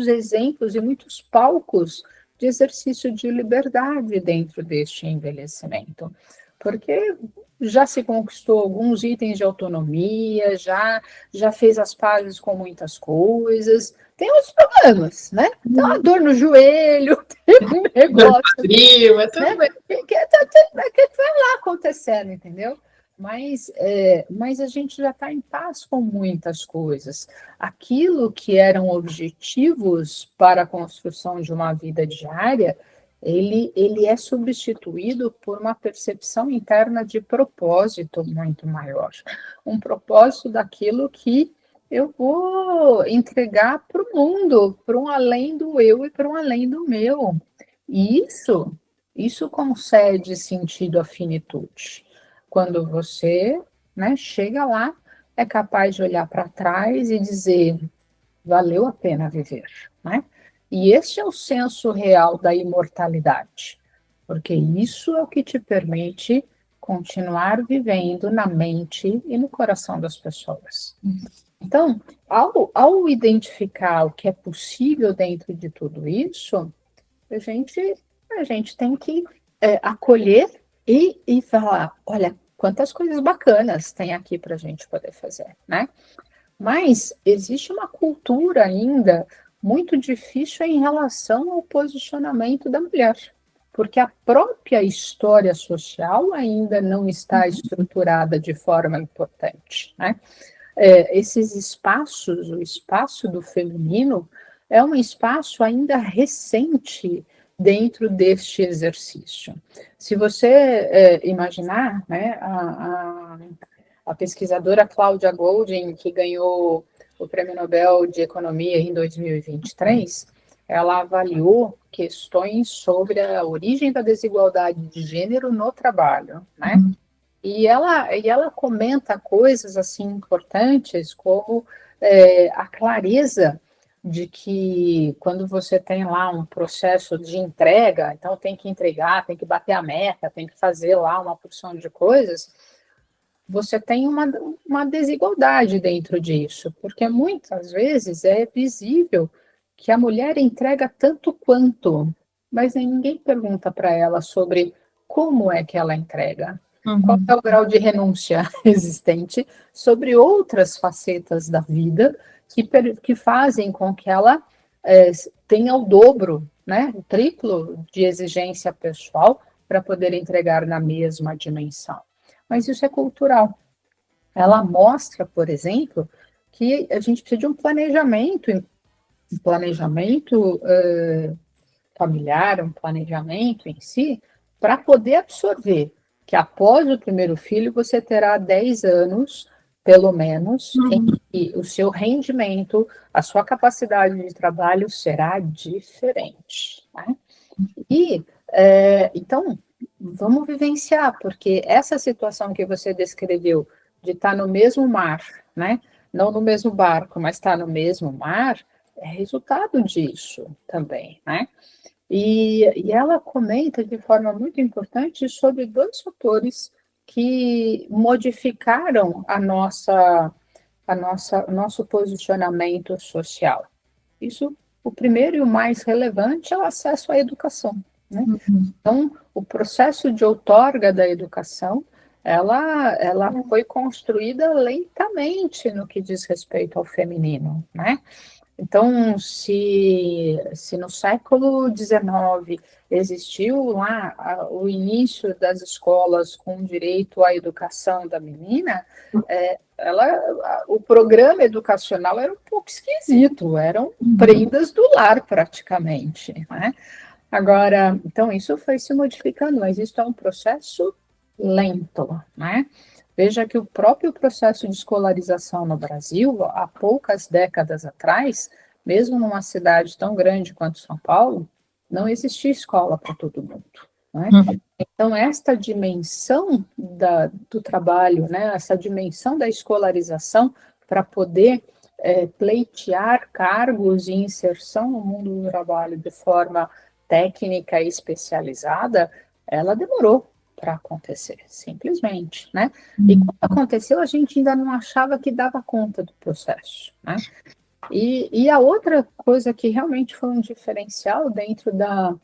exemplos e muitos palcos de exercício de liberdade dentro deste envelhecimento, porque já se conquistou alguns itens de autonomia, já fez as pazes com muitas coisas, tem outros problemas, né? Tem uma dor no joelho, tem um negócio, né? que vai lá acontecendo, entendeu? Mas a gente já está em paz com muitas coisas. Aquilo que eram objetivos para a construção de uma vida diária, ele é substituído por uma percepção interna de propósito muito maior. Um propósito daquilo que eu vou entregar para o mundo, para um além do eu e para um além do meu. E isso concede sentido à finitude. Quando você, né, chega lá, é capaz de olhar para trás e dizer, valeu a pena viver, né? E este é o senso real da imortalidade, porque isso é o que te permite continuar vivendo na mente e no coração das pessoas. Então, ao identificar o que é possível dentro de tudo isso, a gente tem que acolher e falar, olha, quantas coisas bacanas tem aqui para a gente poder fazer, né? Mas existe uma cultura ainda muito difícil em relação ao posicionamento da mulher, porque a própria história social ainda não está estruturada de forma importante, né? Esses espaços, o espaço do feminino, é um espaço ainda recente dentro deste exercício. Se você imaginar, né, a pesquisadora Cláudia Goldin, que ganhou o Prêmio Nobel de Economia em 2023, ela avaliou questões sobre a origem da desigualdade de gênero no trabalho, né? E ela comenta coisas assim importantes, como a clareza de que quando você tem lá um processo de entrega, então tem que entregar, tem que bater a meta, tem que fazer lá uma porção de coisas, você tem uma desigualdade dentro disso, porque muitas vezes é visível que a mulher entrega tanto quanto, mas ninguém pergunta para ela sobre como é que ela entrega, qual é o grau de renúncia existente sobre outras facetas da vida que fazem com que ela tenha o dobro, né, o triplo de exigência pessoal para poder entregar na mesma dimensão. Mas isso é cultural. Ela mostra, por exemplo, que a gente precisa de um planejamento familiar, um planejamento em si, para poder absorver que após o primeiro filho você terá 10 anos, pelo menos, em que o seu rendimento, a sua capacidade de trabalho será diferente, né? E, então, vamos vivenciar, porque essa situação que você descreveu de estar no mesmo mar, né? Não no mesmo barco, mas estar no mesmo mar, é resultado disso também, né? E ela comenta de forma muito importante sobre 2 fatores que modificaram o nosso posicionamento social. Isso, o primeiro e o mais relevante é o acesso à educação, né? Então, o processo de outorga da educação, ela foi construída lentamente no que diz respeito ao feminino, né? Então, se no século XIX existiu lá o início das escolas com direito à educação da menina, o programa educacional era um pouco esquisito, eram prendas do lar praticamente, né? Agora, então isso foi se modificando, mas isso é um processo lento, né? Veja que o próprio processo de escolarização no Brasil, há poucas décadas atrás, mesmo numa cidade tão grande quanto São Paulo, não existia escola para todo mundo. né? Então, esta dimensão do trabalho, né, essa dimensão da escolarização para poder pleitear cargos e inserção no mundo do trabalho de forma técnica e especializada, ela demorou para acontecer, simplesmente, né? E quando aconteceu, a gente ainda não achava que dava conta do processo, né? E a outra coisa que realmente foi um diferencial dentro da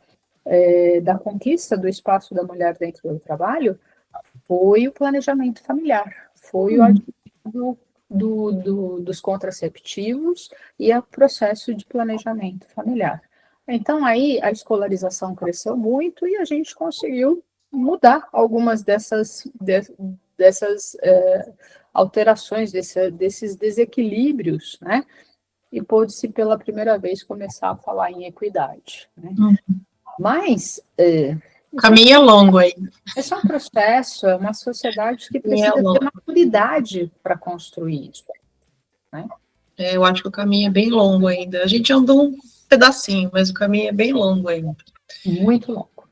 conquista do espaço da mulher dentro do trabalho foi o planejamento familiar, foi o advento dos contraceptivos e o processo de planejamento familiar. Então, aí a escolarização cresceu muito e a gente conseguiu mudar algumas dessas alterações, desses desequilíbrios, né? E pôde-se pela primeira vez começar a falar em equidade, né? Mas O caminho é longo ainda. esse é um processo, é uma sociedade que precisa ter maturidade para construir isso, né? Eu acho que o caminho é bem longo ainda. A gente andou um pedacinho, mas o caminho é bem longo ainda. Muito longo.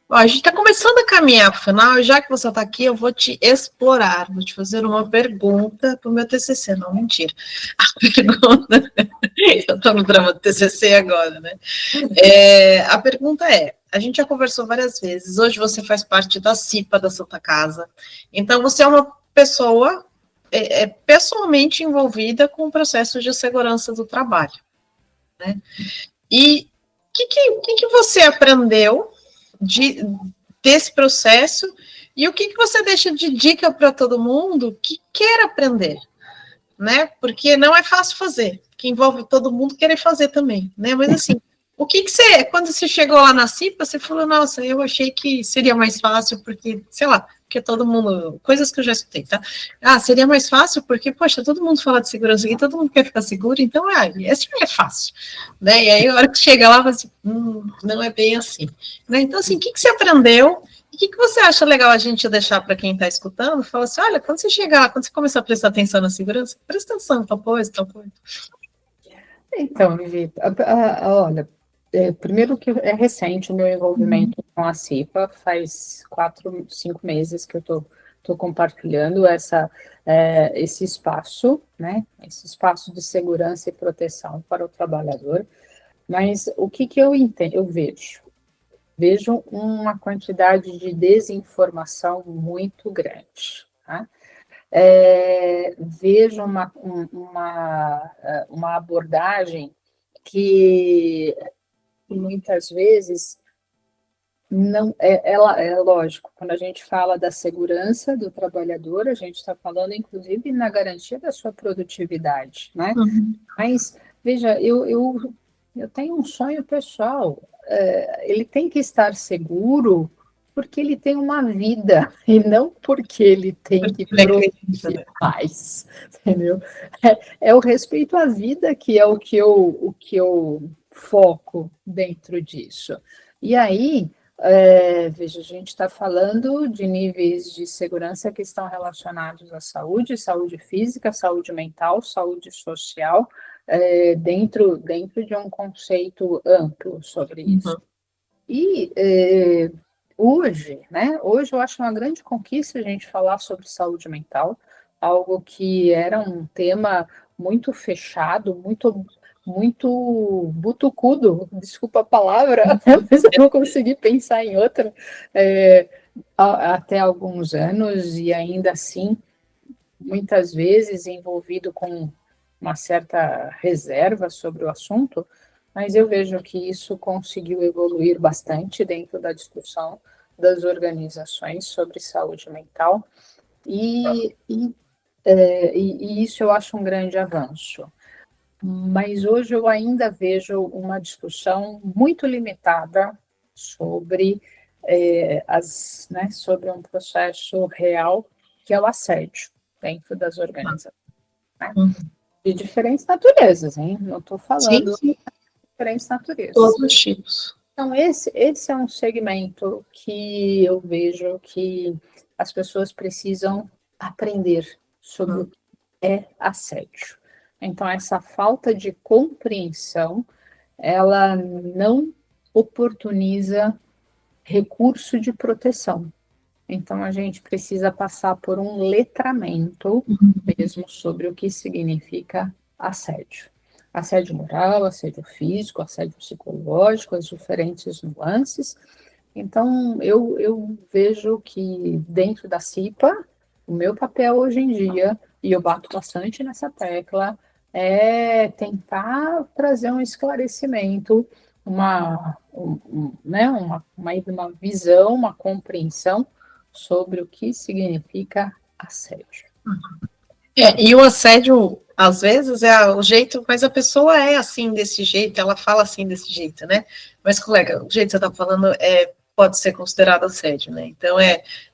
Ó, a gente está começando a caminhar para o final, e já que você está aqui, eu vou te explorar, vou te fazer uma pergunta para o meu TCC, não, mentira. A pergunta, eu estou no drama do TCC agora, né? A pergunta é, a gente já conversou várias vezes, hoje você faz parte da CIPA da Santa Casa, então você é uma pessoa pessoalmente envolvida com o processo de segurança do trabalho, né? E o que você aprendeu desse processo, e o que você deixa de dica para todo mundo que quer aprender, né? Porque não é fácil fazer, que envolve todo mundo querer fazer também, né? Mas assim, o que você, quando você chegou lá na CIPA, você falou, nossa, eu achei que seria mais fácil, porque, sei lá, porque todo mundo, coisas que eu já escutei, tá? Seria mais fácil porque, poxa, todo mundo fala de segurança aqui, todo mundo quer ficar seguro, então, esse é fácil, né? E aí, a hora que chega lá, você, não é bem assim, né? Então, assim, o que você aprendeu e o que você acha legal a gente deixar para quem está escutando? Fala assim, olha, quando você chegar lá, quando você começar a prestar atenção na segurança, presta atenção, tal coisa, tal coisa. Então, Vivi, olha, primeiro que é recente o meu envolvimento com a CIPA, faz 4, 5 meses que eu estou compartilhando esse espaço, né? Esse espaço de segurança e proteção para o trabalhador. Mas o que eu entendo, eu vejo uma quantidade de desinformação muito grande, tá? Vejo uma abordagem que muitas vezes não ela é lógico, quando a gente fala da segurança do trabalhador, a gente está falando inclusive na garantia da sua produtividade, né? Mas veja, eu tenho um sonho pessoal, ele tem que estar seguro porque ele tem uma vida e não porque ele tem que produzir mais, entendeu? É o respeito à vida que é o que eu foco dentro disso. E aí, veja, a gente está falando de níveis de segurança que estão relacionados à saúde, saúde física, saúde mental, saúde social, dentro de um conceito amplo sobre isso. E hoje eu acho uma grande conquista a gente falar sobre saúde mental, algo que era um tema muito fechado, muito butucudo, desculpa a palavra, mas eu não consegui pensar em outra, até alguns anos, e ainda assim, muitas vezes envolvido com uma certa reserva sobre o assunto, mas eu vejo que isso conseguiu evoluir bastante dentro da discussão das organizações sobre saúde mental, e isso eu acho um grande avanço. Mas hoje eu ainda vejo uma discussão muito limitada sobre sobre um processo real que é o assédio dentro das organizações, né? De diferentes naturezas, hein? Não estou falando de diferentes naturezas. Todos os tipos. Então, esse é um segmento que eu vejo que as pessoas precisam aprender sobre o que é assédio. Então, essa falta de compreensão, ela não oportuniza recurso de proteção. Então, a gente precisa passar por um letramento mesmo sobre o que significa assédio. Assédio moral, assédio físico, assédio psicológico, as diferentes nuances. Então, eu vejo que dentro da CIPA, o meu papel hoje em dia, e eu bato bastante nessa tecla, é tentar trazer um esclarecimento, uma visão, uma compreensão sobre o que significa assédio. E o assédio, às vezes, é o jeito, mas a pessoa é assim, desse jeito, ela fala assim, desse jeito, né? Mas, colega, o jeito que você está falando pode ser considerado assédio, né? Então,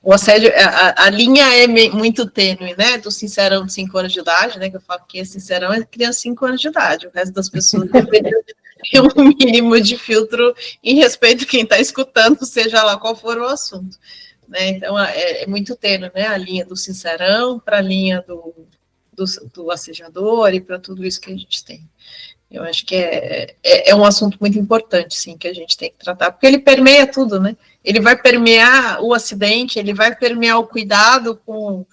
o assédio, a linha é muito tênue, né? Do sincerão de 5 anos de idade, né? Que eu falo que é sincerão é criança de 5 anos de idade, o resto das pessoas deveriam ter um mínimo de filtro em respeito a quem está escutando, seja lá qual for o assunto. Né? Então, é muito tênue, né? A linha do sincerão para a linha do assediador e para tudo isso que a gente tem. Eu acho que é um assunto muito importante, sim, que a gente tem que tratar, porque ele permeia tudo, né? Ele vai permear o acidente, ele vai permear o cuidado com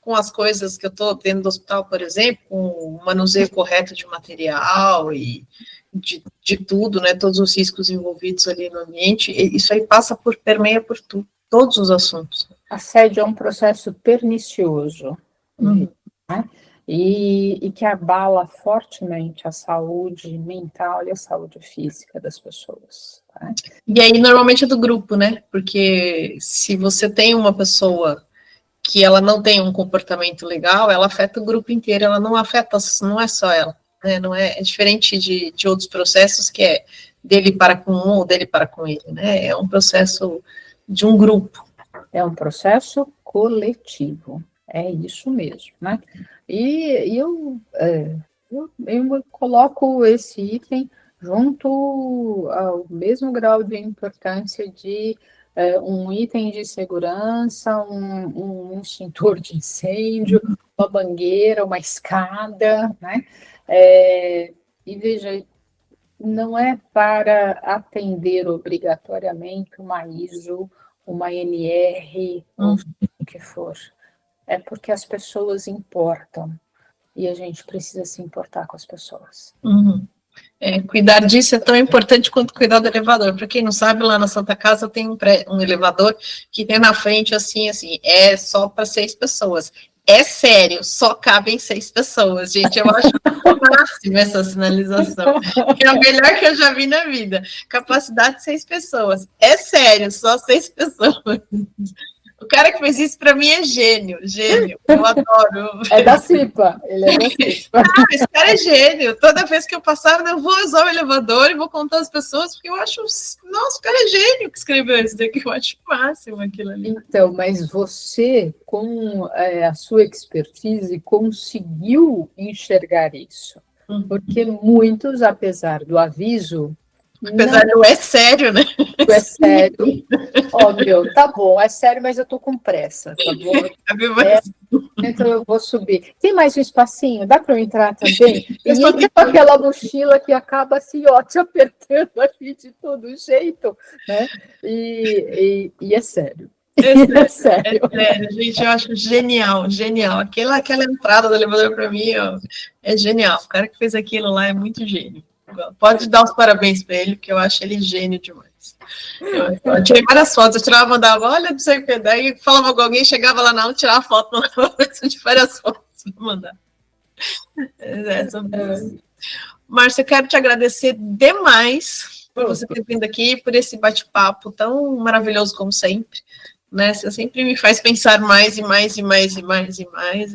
as coisas que eu estou tendo no hospital, por exemplo, com o manuseio correto de material e de tudo, né? Todos os riscos envolvidos ali no ambiente, isso aí permeia por tudo. Todos os assuntos. Assédio é um processo pernicioso, né? E que abala fortemente a saúde mental e a saúde física das pessoas. Tá? E aí, normalmente é do grupo, né? Porque se você tem uma pessoa que ela não tem um comportamento legal, ela afeta o grupo inteiro, ela não afeta, não é só ela, né? Não é diferente de outros processos que é dele para com um ou dele para com ele, né? É um processo de um grupo. É um processo coletivo, é isso mesmo, né? E eu coloco esse item junto ao mesmo grau de importância de um item de segurança, um extintor de incêndio, uma bangueira, uma escada, né? E veja, não é para atender obrigatoriamente uma ISO, uma NR, ou o que for. É porque as pessoas importam. E a gente precisa se importar com as pessoas. Cuidar disso é tão importante quanto cuidar do elevador. Para quem não sabe, lá na Santa Casa tem um elevador que tem na frente, assim, é só para 6 pessoas. É sério, só cabem 6 pessoas, gente. Eu acho o máximo essa sinalização. É a melhor que eu já vi na vida. Capacidade de 6 pessoas. É sério, só 6 pessoas. O cara que fez isso, para mim, é gênio. Eu adoro. É da CIPA, ele é da CIPA. Esse cara é gênio. Toda vez que eu passar, eu vou usar o elevador e vou contar as pessoas, porque eu acho, nossa, o cara é gênio que escreveu isso daqui. Eu acho o máximo aquilo ali. Então, mas você, com a sua expertise, conseguiu enxergar isso. Porque muitos, apesar do aviso... Apesar do é sério, né? É sério. Meu, tá bom, é sério, mas eu tô com pressa, tá bom? Então eu vou subir. Tem mais um espacinho? Dá para eu entrar também? E entra com aquela mochila que acaba assim, te apertando ali de todo jeito, né? E é sério. É sério, gente, eu acho genial. Aquela entrada do elevador para mim, é genial. O cara que fez aquilo lá é muito gênio. Pode dar os parabéns para ele, porque eu acho ele gênio demais. Eu tirei várias fotos, eu tirava, mandava, olha, não sei o que, daí falava com alguém, chegava lá na aula, tirava foto, mandava de várias fotos para mandar. Márcia, eu quero te agradecer demais por você ter vindo aqui, por esse bate-papo tão maravilhoso como sempre. Né? Você sempre me faz pensar mais e mais e mais e mais e mais.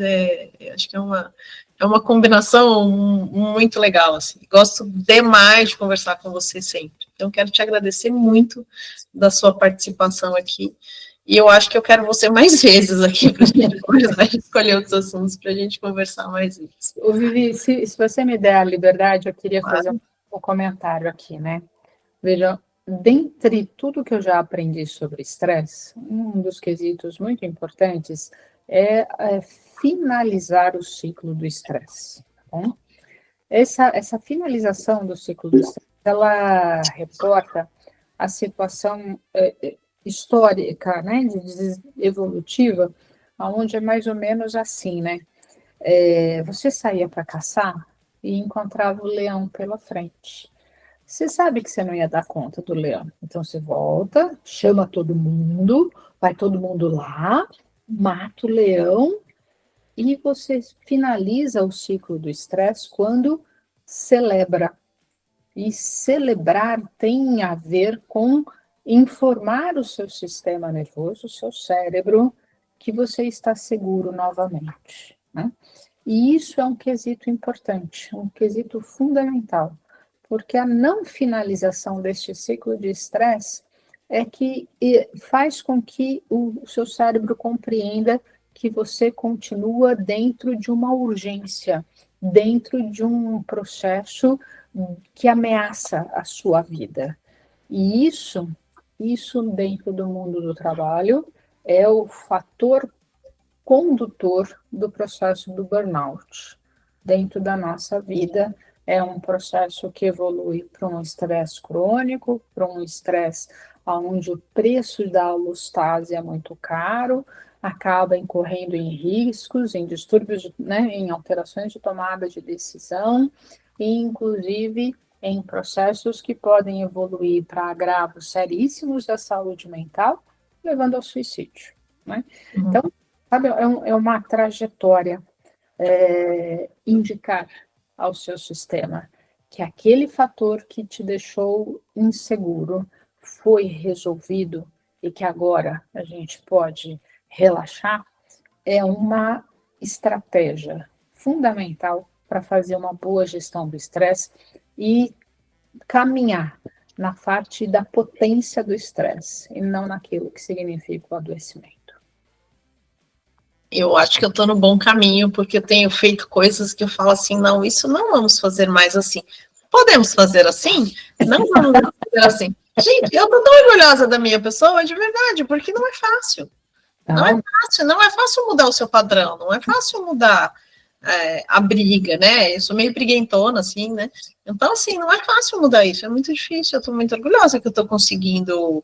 Acho que é uma combinação muito legal, assim. Gosto demais de conversar com você sempre. Então, quero te agradecer muito da sua participação aqui. E eu acho que eu quero você mais vezes aqui para a gente conversar, escolher outros assuntos para a gente conversar mais vezes. Vivi, se você me der a liberdade, eu queria fazer um comentário aqui, né? Veja, dentre tudo que eu já aprendi sobre estresse, um dos quesitos muito importantes é finalizar o ciclo do estresse. Tá? Essa finalização do ciclo do estresse, ela reporta a situação histórica, né, evolutiva, onde é mais ou menos assim, né? Você saía para caçar e encontrava o leão pela frente. Você sabe que você não ia dar conta do leão. Então você volta, chama todo mundo, vai todo mundo lá, mata o leão e você finaliza o ciclo do estresse quando celebra. E celebrar tem a ver com informar o seu sistema nervoso, o seu cérebro, que você está seguro novamente, né? E isso é um quesito importante, um quesito fundamental, porque a não finalização deste ciclo de estresse é que faz com que o seu cérebro compreenda que você continua dentro de uma urgência, dentro de um processo que ameaça a sua vida. E isso dentro do mundo do trabalho é o fator condutor do processo do burnout. Dentro da nossa vida, é um processo que evolui para um estresse crônico, para um estresse onde o preço da alostase é muito caro, acaba incorrendo em riscos, em distúrbios, né, em alterações de tomada de decisão, e inclusive em processos que podem evoluir para agravos seríssimos da saúde mental, levando ao suicídio, né? Então, sabe, é uma trajetória indicar ao seu sistema que aquele fator que te deixou inseguro foi resolvido e que agora a gente pode relaxar, é uma estratégia fundamental para fazer uma boa gestão do estresse e caminhar na parte da potência do estresse e não naquilo que significa o adoecimento. Eu acho que eu estou no bom caminho, porque eu tenho feito coisas que eu falo assim, não, isso não vamos fazer mais assim. Podemos fazer assim? Não vamos fazer assim. Gente, eu estou tão orgulhosa da minha pessoa, de verdade, porque não é fácil. Não é fácil mudar o seu padrão, não é fácil mudar a briga, né? Eu sou meio briguentona, assim, né? Então, assim, não é fácil mudar isso, é muito difícil. Eu estou muito orgulhosa que eu estou conseguindo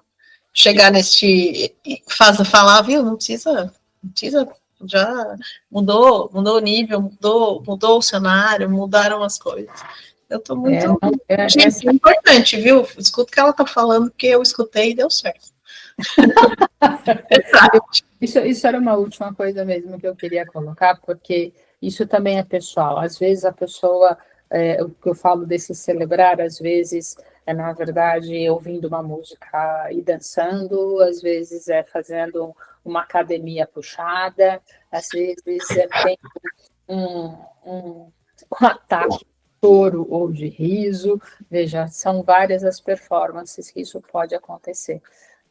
chegar neste falar, viu? Não precisa, já mudou o nível, mudou o cenário, mudaram as coisas. Eu estou muito... Gente, é importante, viu? Escuta o que ela está falando, porque eu escutei e deu certo. Isso era uma última coisa mesmo que eu queria colocar, porque isso também é pessoal. Às vezes a pessoa, o que eu falo desse celebrar, às vezes na verdade, ouvindo uma música e dançando, às vezes fazendo uma academia puxada, às vezes tendo um ataque de choro ou de riso. Veja, são várias as performances que isso pode acontecer.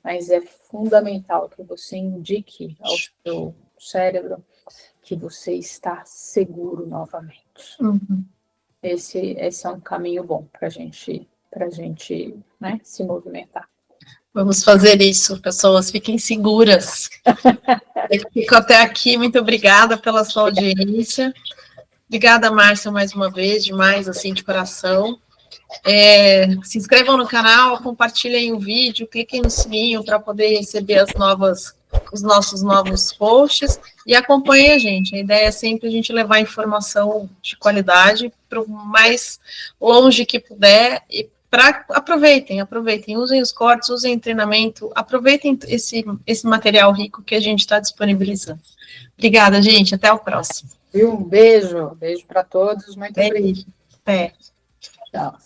Mas é fundamental que você indique ao seu cérebro que você está seguro novamente. Uhum. Esse é um caminho bom para a gente, né, se movimentar. Vamos fazer isso, pessoas, fiquem seguras. Fico até aqui, muito obrigada pela sua audiência. Obrigada, Márcia, mais uma vez, demais, assim, de coração. Se inscrevam no canal, compartilhem o vídeo, cliquem no sininho para poder receber os nossos novos posts e acompanhem a gente. A ideia é sempre a gente levar informação de qualidade para o mais longe que puder e aproveitem, usem os cortes, usem o treinamento, aproveitem esse material rico que a gente está disponibilizando. Obrigada, gente, até o próximo. E um beijo para todos, muito obrigada. Até. Tchau.